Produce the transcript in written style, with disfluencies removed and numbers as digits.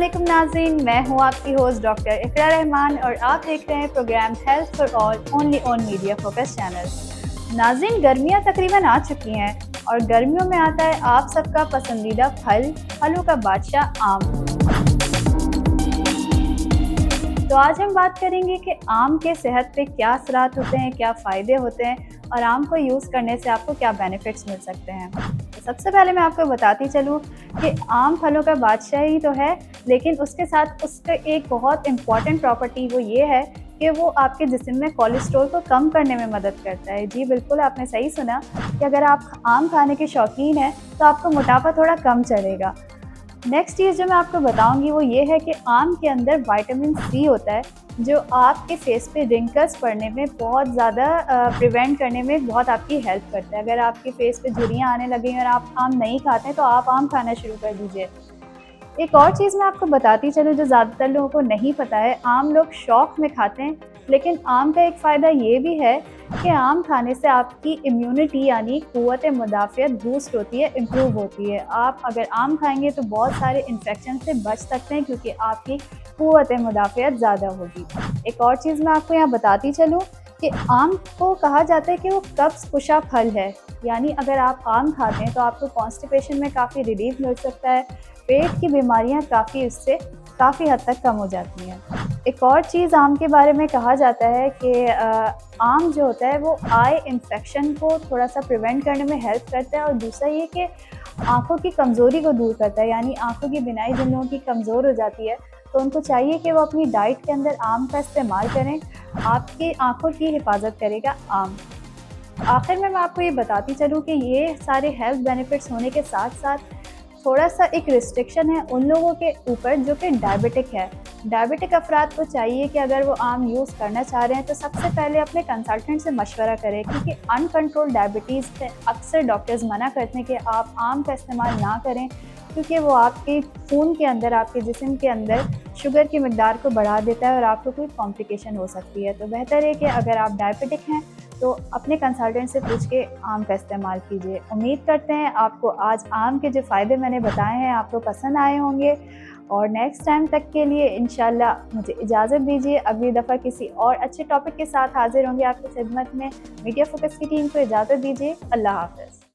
अस्सलामुअलैकुम नाज़रीन, मैं हूँ आपकी होस्ट डॉक्टर इकरा रहमान और आप देख रहे हैं program health for all only on media focus channel. नाज़रीन, गर्मियाँ तकरीबन आ चुकी हैं और गर्मियों में आता है आप सबका पसंदीदा फलों का बादशाह आम। तो आज हम बात करेंगे कि आम के सेहत पे क्या असरात होते हैं, क्या फ़ायदे होते हैं और आम को यूज़ करने से आपको क्या बेनिफिट्स मिल सकते हैं। तो सबसे पहले मैं आपको बताती चलूँ कि आम फलों का बादशाह ही तो है, लेकिन उसके साथ उसका एक बहुत इम्पॉर्टेंट प्रॉपर्टी वो ये है कि वो आपके जिस्म में कोलेस्ट्रॉल को कम करने में मदद करता है। जी बिल्कुल, आपने सही सुना कि अगर आप आम खाने के शौकीन हैं तो आपको मोटापा थोड़ा कम चढ़ेगा। नेक्स्ट चीज़ जो मैं आपको बताऊंगी वो ये है कि आम के अंदर विटामिन सी होता है, जो आपके फेस पे रिंकल्स पड़ने में बहुत ज़्यादा प्रिवेंट करने में बहुत आपकी हेल्प करता है। अगर आपके फेस पे झुर्रियाँ आने लगेंगी और आप आम नहीं खाते हैं तो आप आम खाना शुरू कर दीजिए। एक और चीज़ मैं आपको बताती चलूँ जो ज़्यादातर लोगों को नहीं पता है, आम लोग शौक में खाते हैं, लेकिन आम का एक फ़ायदा ये भी है कि आम खाने से आपकी इम्यूनिटी यानी क़ुव्वत मुदाफ़ियत बूस्ट होती है, इम्प्रूव होती है। आप अगर आम खाएंगे तो बहुत सारे इन्फेक्शन से बच सकते हैं क्योंकि आपकी क़ुव्वत मुदाफ़ियत ज़्यादा होगी। एक और चीज़ मैं आपको यहाँ बताती चलूँ कि आम को कहा जाता है कि वो कब्ज़ कुशा फल है, यानी अगर आप आम खाते हैं तो आपको कॉन्स्टिपेशन में काफ़ी रिलीफ मिल सकता है, पेट की बीमारियां इससे काफ़ी हद तक कम हो जाती हैं। एक और चीज़ आम के बारे में कहा जाता है कि आम जो होता है वो आई इन्फेक्शन को थोड़ा सा प्रिवेंट करने में हेल्प करता है और दूसरा ये कि आँखों की कमज़ोरी को दूर करता है, यानी आँखों की बिनाई जिन लोगों की कमज़ोर हो जाती है तो उनको चाहिए कि वो अपनी डाइट के अंदर आम का इस्तेमाल करें। आपकी आँखों की हिफाजत करेगा आम। आखिर में मैं आपको ये बताती चलूँ कि ये सारे हेल्थ बेनिफिट्स होने के साथ साथ थोड़ा सा एक रिस्ट्रिक्शन है उन लोगों के ऊपर जो कि डायबिटिक है। डायबिटिक अफराद को चाहिए कि अगर वो आम यूज़ करना चाह रहे हैं तो सबसे पहले अपने कंसल्टेंट से मशवरा करें, क्योंकि अनकंट्रोल्ड डायबिटीज़ से अक्सर डॉक्टर्स मना करते हैं कि आप आम का इस्तेमाल ना करें, क्योंकि वो आपके खून के अंदर, आपके जिस्म के अंदर शुगर की मिकदार को बढ़ा देता है और आपको कोई कॉम्प्लिकेशन हो सकती है। तो बेहतर है कि अगर आप डायबिटिक हैं तो अपने कंसल्टेंट से पूछ के आम का इस्तेमाल कीजिए। उम्मीद करते हैं आपको आज आम के जो फ़ायदे मैंने बताए हैं आपको पसंद आए होंगे और नेक्स्ट टाइम तक के लिए इंशाल्लाह मुझे इजाज़त दीजिए। अगली दफ़ा किसी और अच्छे टॉपिक के साथ हाज़िर होंगे आपकी खिदमत में। मीडिया फोकस की टीम को इजाज़त दीजिए। अल्लाह हाफ़िज़।